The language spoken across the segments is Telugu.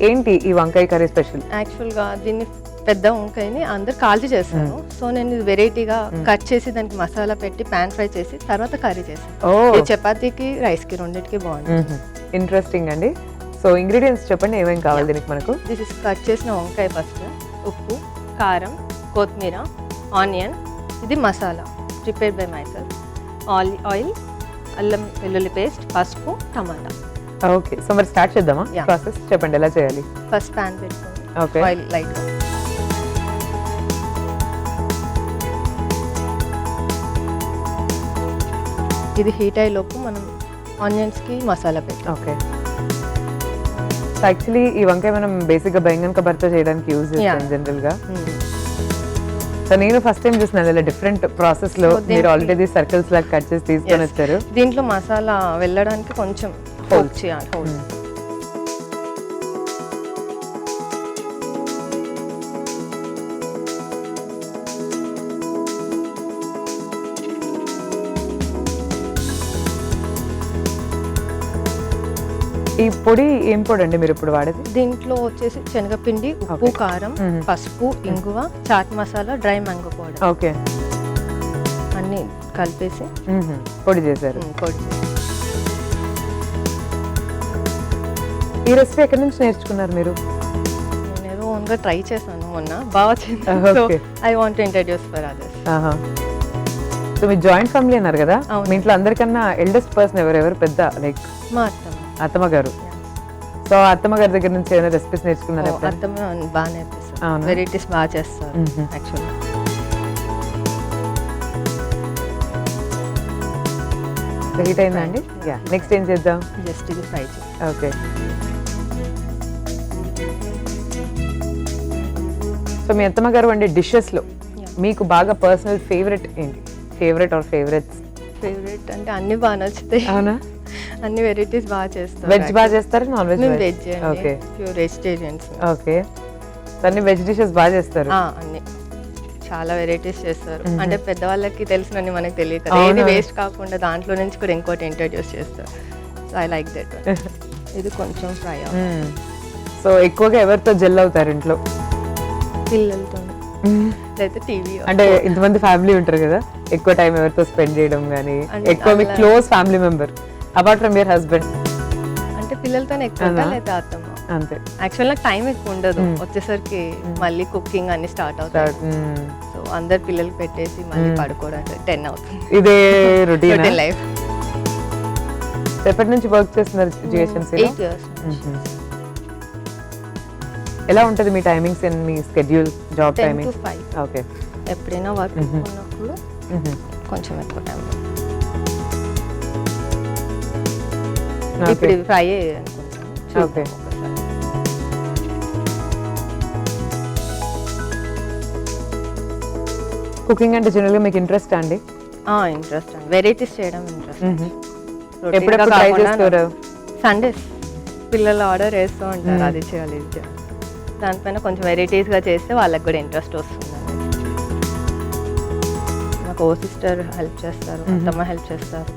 ఏంటి ఈ వంకాయ కర్రీ స్పెషల్? యాక్చువల్గా దీన్ని పెద్ద వంకాయని అందరు కాల్చి చేస్తాను. సో నేను ఇది వెరైటీగా కట్ చేసి దానికి మసాలా పెట్టి పాన్ ఫ్రై చేసి తర్వాత కర్రీ చేస్తాను. ఇది చపాతీకి రైస్కి రెండింటికి బాగుంటుంది. ఇంట్రెస్టింగ్ అండి. సో ఇంగ్రీడియంట్స్ చెప్పండి, ఏమేమి కావాలి దీనికి మనకు? దిస్ ఇస్ కట్ చేసిన వంకాయ, ఫస్ట్ ఉప్పు, కారం, కొత్తిమీర, ఆనియన్, ఇది masala prepare by myself, oil, అల్లం వెల్లుల్లి పేస్ట్, పసుపు, టమాటా. ఓకే, సో మరి స్టార్ట్ చేద్దామా? ప్రాసెస్ చెప్పండి ఎలా చేయాలి. ఫస్ట్ పాన్ పెట్టుకోండి. ఓకే, ఆయిల్ లైట్గా. ఇది హీట్ అయ్యేలోపు మనం ఆనియన్స్కి మసాలా పెట్టాం. ఓకే, సో యాక్చువల్లీ ఈ వంకాయ మనం బేసిక్గా బెంగన్ కబాబ్తో చేయడానికి యూజ్ చేస్తాం జనరల్గా. సో నేను ఫస్ట్ టైం చూస్తున్నాను ఇలా డిఫరెంట్ ప్రాసెస్ లో మీరు ఆల్రెడీ సర్కిల్స్ లాగా కట్ చేసి తీసుకొని వచ్చారు. దీంట్లో మసాలా వెళ్ళడానికి కొంచెం హోల్ చేయాలి. హోల్ ఈ పొడి ఏం పొడి అండి మీరు ఇప్పుడు వాడేది? దీంట్లో వచ్చేసి శనగపిండి, ఉప్పు, కారం, పసుపు, ఇంగువ, chaat masala, dry mango powder. Okay, అన్ని కలిపేసి పొడి చేశారు. పొడి చేసి. ఈ రెసిపీ ఎక్కడి నుంచి నేర్చుకున్నారు మీరు? నేను ఏదో ఓన్గా ట్రై చేశాను మొన్న, బాగా వచ్చింది. I want to introduce for others. So me joint family అన్నారు కదా, మీ ఇంట్లో అందరికన్నా ఎల్డెస్ట్ పర్సన్ ఎవరెవరు? పెద్ద లైక్ మా అత్తమ్మ. అత్తమ్మ గారు. సో అత్తమ్మ గారి దగ్గర నుంచి ఏమైనా రెసిపీస్ నేర్చుకున్నారు? అత్తమ్మ బాగా నేర్పిస్తారు, వెరైటీస్ బాగా చేస్తారు యాక్చువల్లీ. హీట్ అయిందా అండి? నెక్స్ట్ ఏం చేద్దాం? జస్ట్ ఇది ఫ్రై చేసి. ఓకే, సో మీ అత్తమ్మ గారు వండే డిషెస్ లో మీకు బాగా పర్సనల్ ఫేవరెట్ ఏంటి? Favourite or favourites? ఫేవరెట్ అంటే అన్ని బాగా నచ్చుతాయి. అవునా? అన్ని వెరైటీస్ బాగా చేస్తారు. వెజ్ బాగా చేస్తారు, non veg? Veg. Okay, pure vegetarians. Okay, అన్ని వెజ్ డిషెస్ బాగా చేస్తారు. అన్ని చాలా వెరైటీస్ చేస్తారు. అంటే పెద్దవాళ్ళకి తెలిసినన్ని మనకి తెలియదు కదా, ఏది వేస్ట్ కాకుండా దాంట్లో నుంచి కూడా ఇంకోటి ఇంట్రడ్యూస్ చేస్తారు. So I like that. ఇది కొంచెం ఫ్రై అవుతుంది. సో ఎక్కువగా ఎవరితో జెల్ అవుతారు ఇంట్లో? పిల్లలతో, అయితే టీవీ. అంటే ఇంతమంది ఫ్యామిలీ ఉంటారు కదా, ఎక్కువ టైం ఎవరితో స్పెండ్ చేయడం కానీ, ఎక్కువ మీ close family member apart from your husband? అంటే పిల్లలతోనే ఎక్కువ, లేదా అత్తమ్మ. అంతే. యాక్చువల్ నాకు టైం ఎక్కువ ఉండదు, వచ్చేసరికి మళ్ళీ కుకింగ్ అన్ని స్టార్ట్ అవుతాయి. సో అందరు పిల్లలకి పెట్టేసి మళ్ళీ పడుకోవడానికి 10 అవుతుంది. ఇదే రొటీన్ లైఫ్. ఎప్పటి నుంచి వర్క్ చేస్తున్నారు జిహెచ్ఎంసీ? 8 years. ఎలా ఉంటుంది మీ టైమింగ్స్ అండ్ మీ schedule, job 10 timing? to 5. Okay, ఎప్పుడైనా వర్క్ ఉన్నప్పుడు కొంచెం ఎక్కువ టైం. ఇప్పుడు ఫ్రై అనుకుంటాను. ఓకే, కుకింగ్ అంటే జనరల్గా మీకు ఇంట్రెస్ట్ అండి? ఇంట్రెస్ట్ అండి, వెరైటీస్ చేయడం ఇంట్రెస్ట్. ఎప్పుడెప్పుడు ట్రై చేస్తారు? సండేస్ పిల్లలు ఆర్డర్ వేస్తూ ఉంటారు, అది చేయాలి ఇది చేయాలి. దానిపైన కొంచెం వెరైటీస్గా చేస్తే వాళ్ళకి కూడా ఇంట్రెస్ట్ వస్తుంది. నాకు ఓ సిస్టర్ హెల్ప్ చేస్తారు, అత్తమ్మ హెల్ప్ చేస్తారు.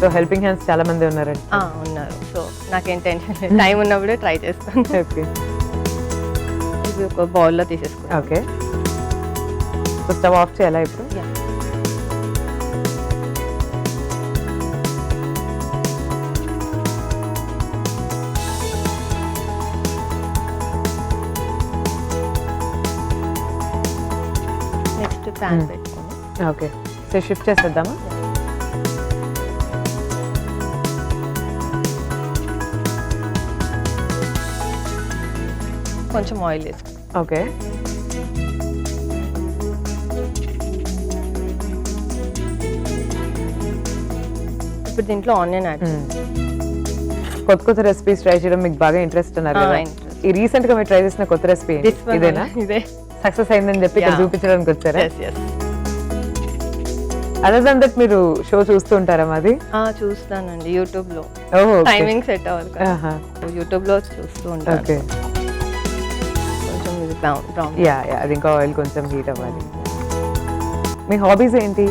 సో హెల్పింగ్ హ్యాండ్స్ చాలా మంది ఉన్నారండి? ఉన్నారు. సో నాకేం టెన్షన్, టైం ఉన్నప్పుడే ట్రై చేస్తాను. ఓకే, ఇది ఒక బౌల్లో తీసేసుకుంటాను. ఓకే, సో స్టవ్ ఆఫ్ చేయాలా ఇప్పుడు? నెక్స్ట్ ప్యాన్ పెట్టుకోండి. ఓకే, సో షిఫ్ట్ చేసేద్దామా? కొంచెం ఆయిల్ వేసుకోండి. ఓకే, ఇప్పుడు దీంట్లో ఆనియన్ యాడ్ కొత్త కొత్త రెసిపీస్ ట్రై చేయడం మీకు బాగా ఇంట్రెస్ట్ అన్నారు కదా. ఈ రీసెంట్ గా మీరు ట్రై చేసిన కొత్త రెసిపీ ఇదేనా? ఇదే సక్సెస్ అయిందని చెప్పి ఇక్కడ చూపించడానికి వచ్చారా? yes. అదర్ దన్ దట్ మీరు షో చూస్తూ ఉంటారా మాది? చూస్తానండి, యూట్యూబ్ లో. ఓహ్, టైమింగ్ సెట్ అవ్వాలి కదా, యూట్యూబ్ లో చూస్తూ ఉంటాను. ఓకే, కొంచెం ఇది బ్రౌన్. యా, అది ఇంకా ఆయిల్ కొంచెం హీట్ అవ్వాలి. మీ హాబీస్ ఏంటి?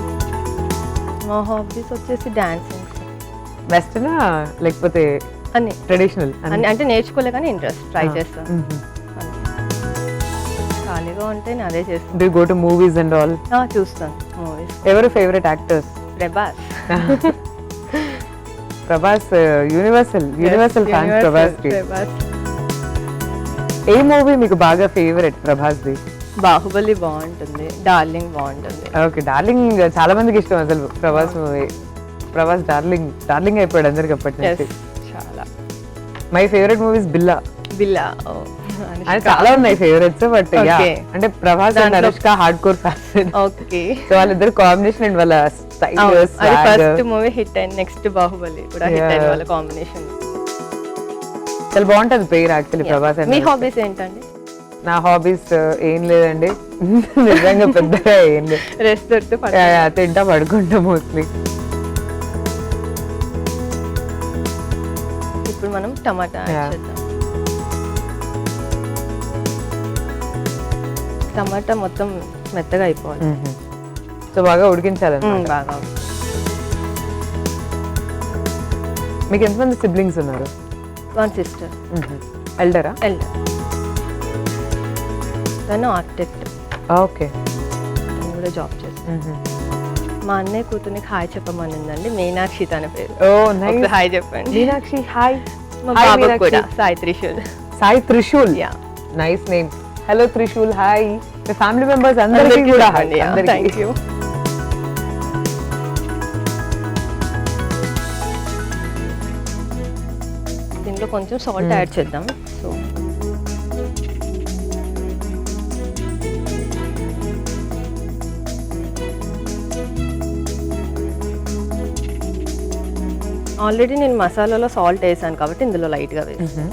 మా హాబీస్ వచ్చేసి డాన్సింగ్. వెస్టర్నా లేకపోతే అన్ని ట్రెడిషనల్ అన్ని అంటే నేర్చుకోలే కానీ ఇంట్రెస్ట్ ట్రై చేస్తాను అంతే. ఖాళీగా ఉంటే నేను అదే చేస్తాను. Do go to movies and all? చూస్తాను మూవీస్. ఎవరు favourite actors? Prabhas. Prabhas universal fans Prabhas కి. ప్రభాస్. ఏ మూవీ మీకు బాగా ఫేవరెట్ ప్రభాస్ ది? బాహుబలి బాగుంటుంది, డార్లింగ్ బాగుంటుంది. ఓకే, డార్లింగ్ చాలా మందికి ఇష్టం అసలు ప్రభాస్ మూవీ. ప్రభాస్ డార్లింగ్ అయిపోయాడు అందరికి అప్పటి Yes, నుంచి. చాలా. మై ఫేవరెట్ మూవీస్ బిల్లా. బిల్లా. అంటే చాలా ఉన్నాయి ఫేవరెట్స్, బట్ Okay. అంటే ప్రభాస్ అండ్ దాంట్లో- Anushka hard core fan. Okay. So వాళ్ళిద్దరు కాంబినేషన్ అండ్ వాళ్ళ స్టైల్, అది ఫస్ట్ మూవీ హిట్ అయింది, నెక్స్ట్ బాహుబలి కూడా హిట్ Yeah. అయింది వాళ్ళ కాంబినేషన్. చాలా బాగుంటది పేరు actually Prabhas and me Anushka. Hobbies ఏంటండి? నా హాబీస్ ఏం లేదండి. నిజంగా పెద్దగా ఏం లేదు. రెస్ట్ దొరికితే తింటా పడుకుంటా మోస్ట్లీ. ఇప్పుడు మనం టమాటా Yeah. యాడ్ చేద్దాం. టమాటా మొత్తం మెత్తగా అయిపోవాలి. సో బాగా ఉడికించాలన్నమాట. బాగా. మీకు ఎంతమంది సిబ్లింగ్స్ ఉన్నారు? 1 sister. ఎల్డరా? ఎల్డర్. తను ఆర్కిటెక్ట్. ఓకే. తను కూడా జాబ్ చేస్తాను. మా అన్నయ్య కూతురికి హాయ్ చెప్పమనిందండి, మీనాక్షి తన పేరు. ఓ నైస్. హాయ్ చెప్పండి. మీనాక్షి హాయ్. మా Hi, బాబు మీనాక్షి. కూడా Sai Trishul. Sai Trishul. Yeah. Nice name. Hello Trishul hi. మీ ఫ్యామిలీ మెంబర్స్ అందరికీ కూడా హాయ్. Thank you. దీంట్లో కొంచెం సాల్ట్ యాడ్ చేద్దాం. సో ఆల్రెడీ నేను మసాలాలో సాల్ట్ వేసాను కాబట్టి ఇందులో లైట్గా వేసి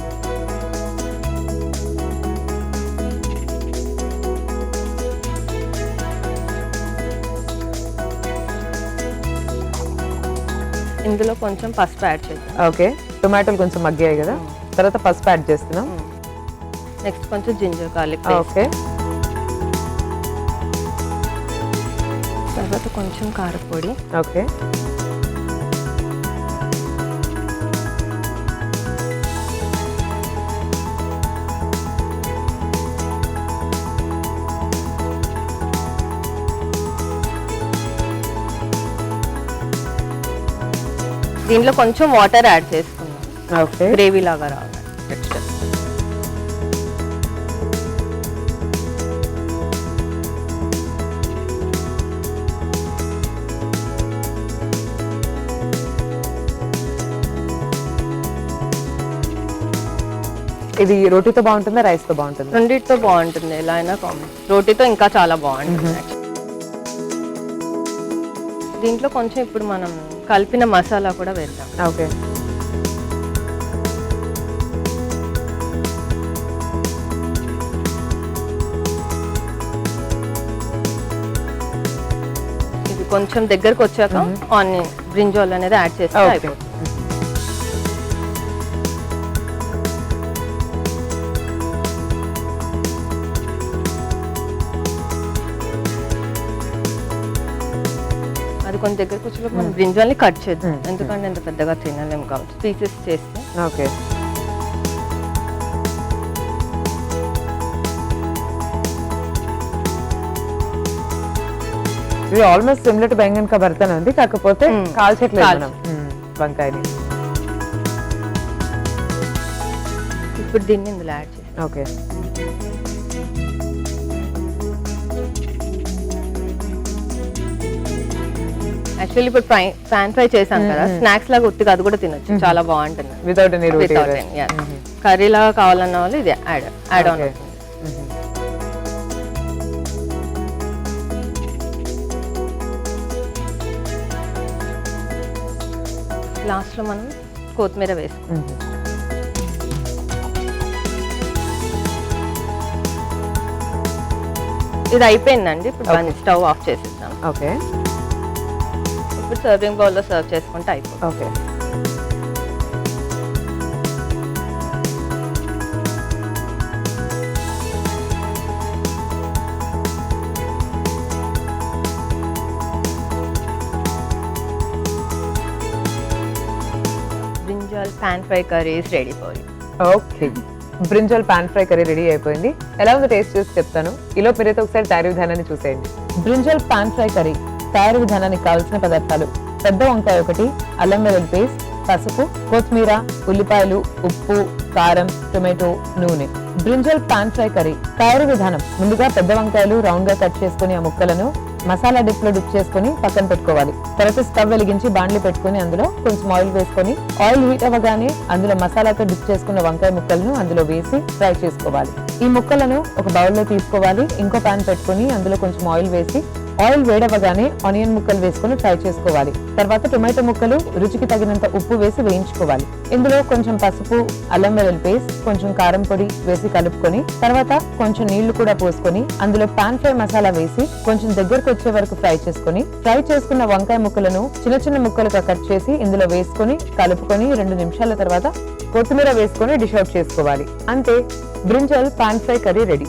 ఇందులో కొంచెం పసుపు యాడ్ చేద్దాం. ఓకే, టొమాటోలు కొంచెం మగ్గాయి కదా, తర్వాత పసుపు యాడ్ చేస్తున్నాం. నెక్స్ట్ కొంచెం జింజర్ గార్లిక్ పేస్ట్. ఓకే. తర్వాత కొంచెం కారపొడి. ఓకే. దీంట్లో కొంచెం వాటర్ యాడ్ చేసుకున్నాం, ఓకే. గ్రేవీ లాగా రావాలి టెక్స్చర్. ఇది రోటీతో బాగుంటుందా రైస్తో బాగుంటుందా? రెండిటితో బాగుంటుంది, ఎలా అయినా కాంబినేషన్. రోటీతో ఇంకా చాలా బాగుంటుంది. దీంట్లో కొంచెం ఇప్పుడు మనం కలిపిన మసాలా కూడా వేద్దాం. ఓకే. ఇది కొంచెం దగ్గరకు వచ్చాక ఆనియన్ బ్రింజాల్ అనేది యాడ్ చేస్తే ఓకే. అయిపోతుంది. అది కొంచెం దగ్గరకు వచ్చేలోపు మనం బ్రింజాల్ని కట్ చేద్దాం, ఎందుకంటే ఎంత పెద్దగా తినలేము కాబట్టి పీసెస్ చేస్తే. ఓకే. ఇది ఆల్మోస్ట్ సిమిలర్ టు బెంగన్ కా భర్తనే ఉంది, కాకపోతే కాల్చట్లేదు మనం వంకాయని. ఇప్పుడు దీన్ని ఇందులో యాడ్ చేస్తాం. ఓకే. యాక్చువల్లీ ఇప్పుడు పాన్ ఫ్రై చేసాం కదా, స్నాక్స్ లాగా ఉత్తిగా అది కూడా తినొచ్చు, చాలా బాగుంటుంది. వితౌట్ ఎనీ రోటీ. కర్రీ లాగా కావాలన్న వాళ్ళు ఇది యాడ్ ఆన్ అవుతుంది. లాస్ట్లో మనం కొత్తిమీర వేస్తాం. ఇది అయిపోయిందండి, ఇప్పుడు స్టవ్ ఆఫ్ చేసేద్దాం. ఓకే. ఇప్పుడు సర్వింగ్ బౌల్లో సర్వ్ చేసుకుంటే అయిపోతుంది. Okay. Brinjal pan fry curry is ready for you. Okay, brinjal pan fry curry ready అయిపోయింది. ఎలా ఉందో టేస్ట్ చూసి చెప్తాను. ఈలో మీరైతే ఒకసారి తయారీ విధానాన్ని చూసేయండి. బ్రింజల్ పాన్ ఫ్రై కర్రీ తయారీ విధానానికి కావాల్సిన పదార్థాలు: పెద్ద వంకాయ 1, అల్లం వెల్లుల్లి పేస్ట్, పసుపు, కొత్తిమీర, ఉల్లిపాయలు, ఉప్పు, కారం, టొమాటో, నూనె. బ్రింజల్ పాన్ ఫ్రై కర్రీ తయారీ విధానం: ముందుగా పెద్ద వంకాయలు రౌండ్ గా కట్ చేసుకుని ఆ ముక్కలను మసాలా డిప్ లో డిప్ చేసుకుని పక్కన పెట్టుకోవాలి. తర్వాత స్టవ్ వెలిగించి బాండ్లీ పెట్టుకుని అందులో కొంచెం ఆయిల్ వేసుకొని ఆయిల్ హీట్ అవ్వగానే అందులో మసాలాతో డిప్ చేసుకున్న వంకాయ ముక్కలను అందులో వేసి ఫ్రై చేసుకోవాలి. ఈ ముక్కలను ఒక బౌల్లో తీసుకోవాలి. ఇంకో పాన్ పెట్టుకుని అందులో కొంచెం ఆయిల్ వేసి ఆయిల్ వేడవగానే ఆనియన్ ముక్కలు వేసుకొని ఫ్రై చేసుకోవాలి. తర్వాత టొమాటో ముక్కలు రుచికి తగినంత ఉప్పు వేసి వేయించుకోవాలి. ఇందులో కొంచెం పసుపు, అల్లం వెల్లుల్లి పేస్ట్, కొంచెం కారం పొడి వేసి కలుపుకొని తర్వాత కొంచెం నీళ్లు కూడా పోసుకొని అందులో పాన్ ఫ్రై మసాలా వేసి కొంచెం దగ్గరకు వచ్చే వరకు ఫ్రై చేసుకొని ఫ్రై చేసుకున్న వంకాయ ముక్కలను చిన్న చిన్న ముక్కలుగా కట్ చేసి ఇందులో వేసుకొని కలుపుకొని 2 నిమిషాల తర్వాత కొత్తిమీర వేసుకొని డిష్ అవుట్ చేసుకోవాలి. అంతే, brinjal pan fry curry ready.